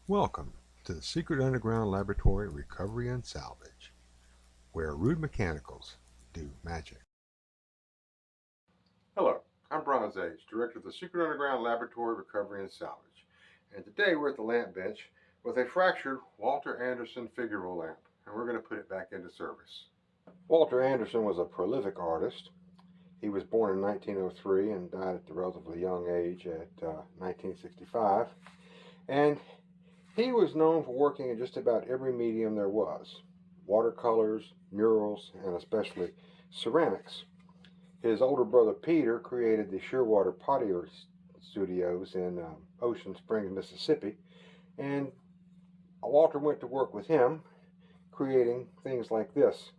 Welcome to the Secret Underground Laboratory Recovery and Salvage, where rude mechanicals do magic. Hello, I'm Bronze Age, Director of the Secret Underground Laboratory Recovery and Salvage, and today we're at the lamp bench with a fractured Walter Anderson Figural lamp, and we're going to put it back into service. Walter Anderson was a prolific artist. He was born in 1903 and died at the relatively young age at 1965, and he was known for working in just about every medium there was: watercolors, murals, and especially ceramics. His older brother Peter created the Shearwater Pottery Studios in Ocean Springs, Mississippi, and Walter went to work with him creating things like this.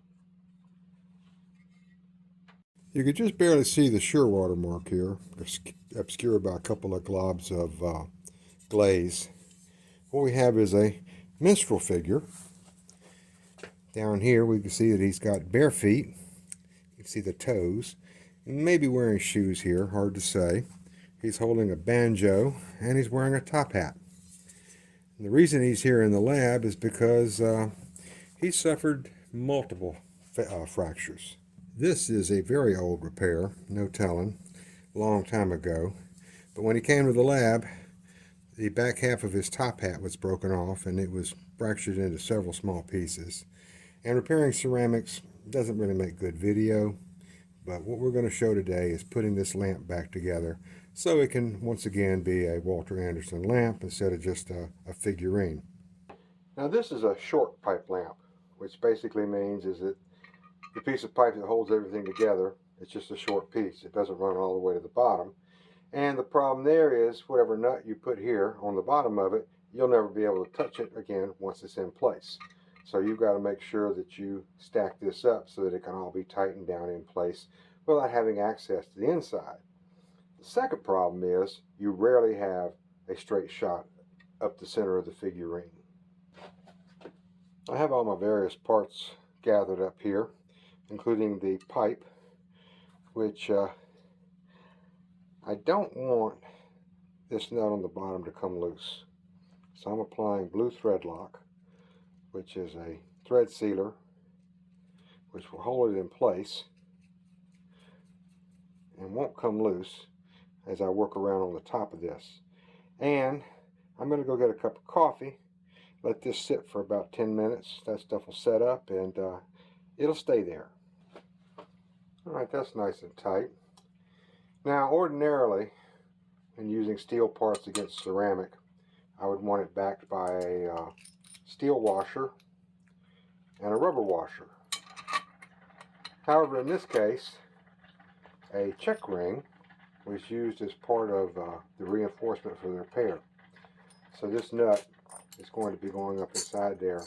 You could just barely see the Shearwater mark here, obscured by a couple of globs of glaze. What we have is a minstrel figure. Down here we can see that he's got bare feet. You can see the toes. Maybe wearing shoes here, hard to say. He's holding a banjo and he's wearing a top hat. And the reason he's here in the lab is because he suffered multiple fractures. This is a very old repair, no telling, a long time ago. But when he came to the lab, the back half of his top hat was broken off and it was fractured into several small pieces. And repairing ceramics doesn't really make good video, but what we're going to show today is putting this lamp back together so it can once again be a Walter Anderson lamp instead of just a figurine. Now this is a short pipe lamp, which basically means is that the piece of pipe that holds everything together, it's just a short piece. It doesn't run all the way to the bottom. And the problem there is whatever nut you put here on the bottom of it, you'll never be able to touch it again once it's in place. So you've got to make sure that you stack this up so that it can all be tightened down in place without having access to the inside. The second problem is you rarely have a straight shot up the center of the figurine. I have all my various parts gathered up here, including the pipe, which I don't want this nut on the bottom to come loose. So I'm applying blue thread lock, which is a thread sealer, which will hold it in place and won't come loose as I work around on the top of this. And I'm going to go get a cup of coffee, let this sit for about 10 minutes. That stuff will set up and it'll stay there. Alright, that's nice and tight. Now ordinarily, in using steel parts against ceramic, I would want it backed by a steel washer and a rubber washer. However, in this case, a check ring was used as part of the reinforcement for the repair. So this nut is going to be going up inside there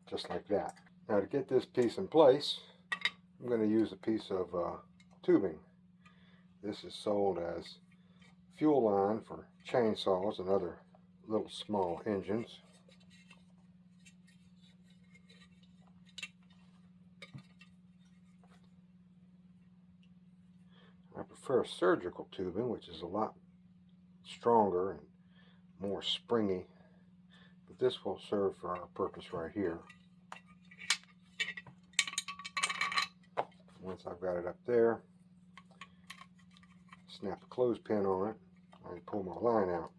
just like that. Now to get this piece in place, I'm going to use a piece of tubing. This is sold as fuel line for chainsaws and other little small engines. I prefer surgical tubing, which is a lot stronger and more springy, but this will serve for our purpose right here. Once I've got it up there, snap a clothespin on it and pull my line out.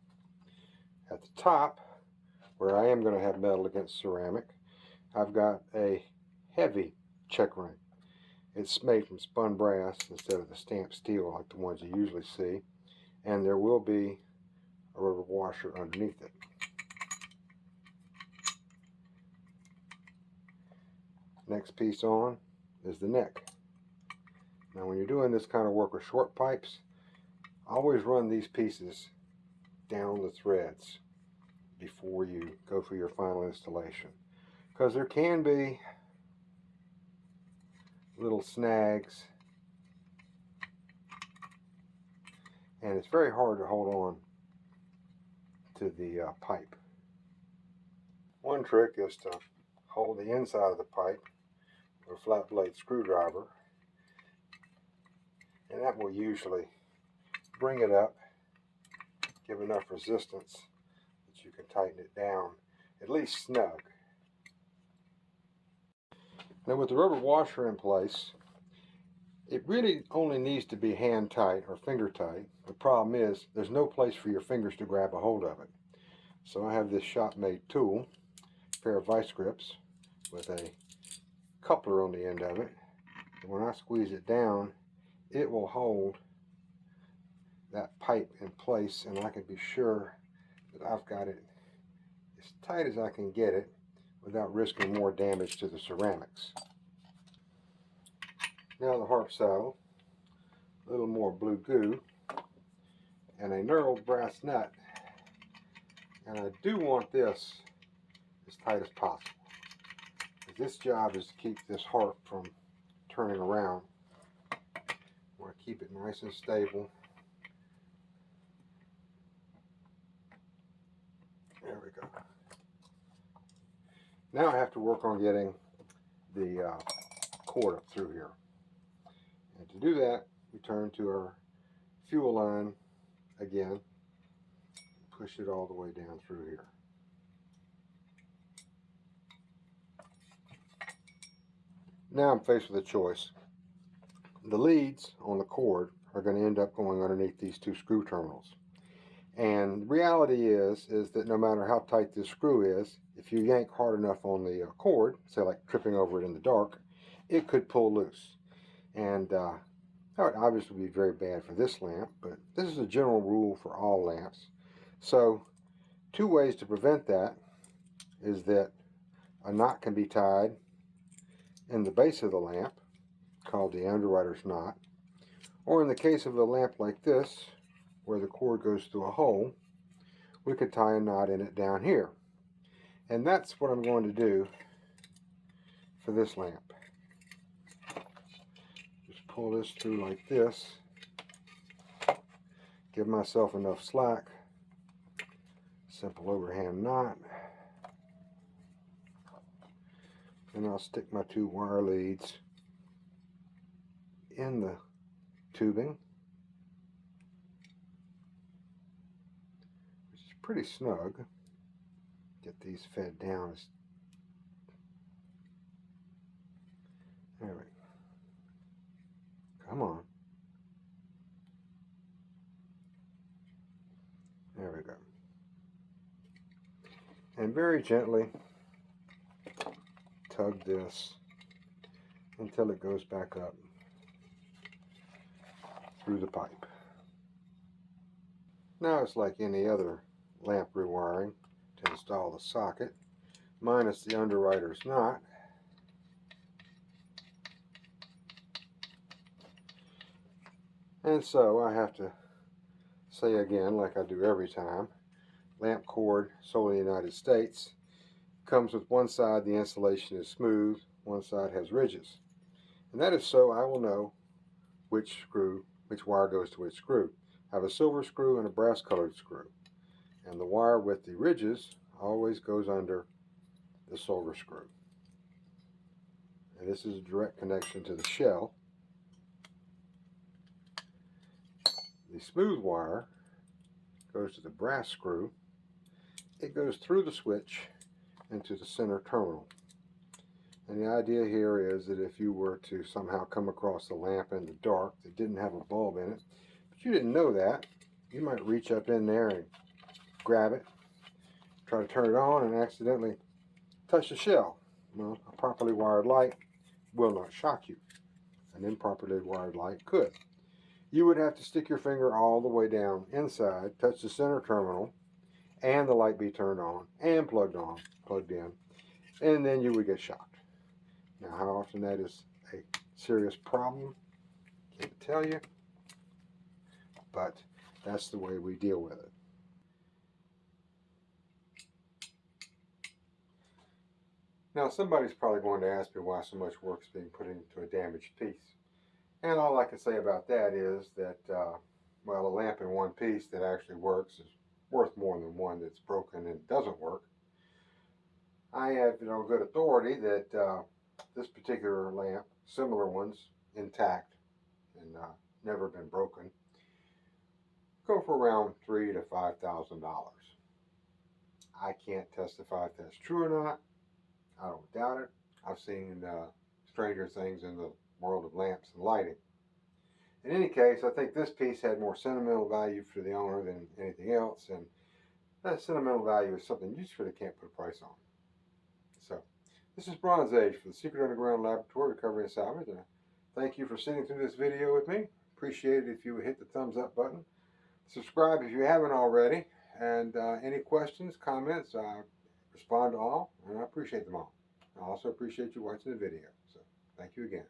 At the top, where I am going to have metal against ceramic, I've got a heavy check ring. It's made from spun brass instead of the stamped steel like the ones you usually see, and there will be a rubber washer underneath it. Next piece on is the neck. Now when you're doing this kind of work with short pipes, always run these pieces down the threads before you go for your final installation, because there can be little snags and it's very hard to hold on to the pipe. One trick is to hold the inside of the pipe with a flat blade screwdriver, and that will usually bring it up, give enough resistance that you can tighten it down at least snug. Now with the rubber washer in place, it really only needs to be hand tight or finger tight. The problem is there's no place for your fingers to grab a hold of it. So I have this shop-made tool, a pair of vice grips with a coupler on the end of it. And when I squeeze it down, it will hold that pipe in place, and I can be sure that I've got it as tight as I can get it without risking more damage to the ceramics. Now the harp saddle, a little more blue goo, and a knurled brass nut. And I do want this as tight as possible. This job is to keep this harp from turning around. I want to keep it nice and stable. There we go. Now I have to work on getting the cord up through here. And to do that, we turn to our fuel line again, push it all the way down through here. Now I'm faced with a choice. The leads on the cord are going to end up going underneath these two screw terminals. And the reality is that no matter how tight this screw is, if you yank hard enough on the cord, say like tripping over it in the dark, it could pull loose. And that would obviously be very bad for this lamp, but this is a general rule for all lamps. So two ways to prevent that is that a knot can be tied in the base of the lamp, called the underwriter's knot, or in the case of a lamp like this, where the cord goes through a hole, we could tie a knot in it down here. And that's what I'm going to do for this lamp. Just pull this through like this, give myself enough slack, simple overhand knot, and I'll stick my two wire leads in the tubing, which is pretty snug. Get these fed down. There we go. Come on. There we go. And very gently tug this until it goes back up through the pipe. Now it's like any other lamp rewiring to install the socket, minus the underwriter's knot. And so I have to say again, like I do every time, lamp cord sold in the United States comes with one side the insulation is smooth, one side has ridges. And that is so I will know which wire goes to which screw. I have a silver screw and a brass colored screw. And the wire with the ridges always goes under the silver screw. And this is a direct connection to the shell. The smooth wire goes to the brass screw. It goes through the switch into the center terminal. And the idea here is that if you were to somehow come across a lamp in the dark that didn't have a bulb in it, but you didn't know that, you might reach up in there and grab it, try to turn it on, and accidentally touch the shell. Well, a properly wired light will not shock you. An improperly wired light could. You would have to stick your finger all the way down inside, touch the center terminal, and the light be turned on and plugged in, and then you would get shocked. Now, how often that is a serious problem, can't tell you, but that's the way we deal with it. Now, somebody's probably going to ask me why so much work is being put into a damaged piece. And all I can say about that is that, well, a lamp in one piece that actually works is worth more than one that's broken and doesn't work. I have good authority that this particular lamp, similar ones, intact and never been broken, go for around $3,000 to $5,000. I can't testify if that's true or not. I don't doubt it. I've seen stranger things in the world of lamps and lighting. In any case, I think this piece had more sentimental value for the owner than anything else, and that sentimental value is something you just really can't put a price on. So, this is Bronze Age for the Secret Underground Laboratory Recovery and Salvage, and thank you for sitting through this video with me. Appreciate it if you would hit the thumbs up button. Subscribe if you haven't already, and any questions, comments, I respond to all, and I appreciate them all. I also appreciate you watching the video. So, thank you again.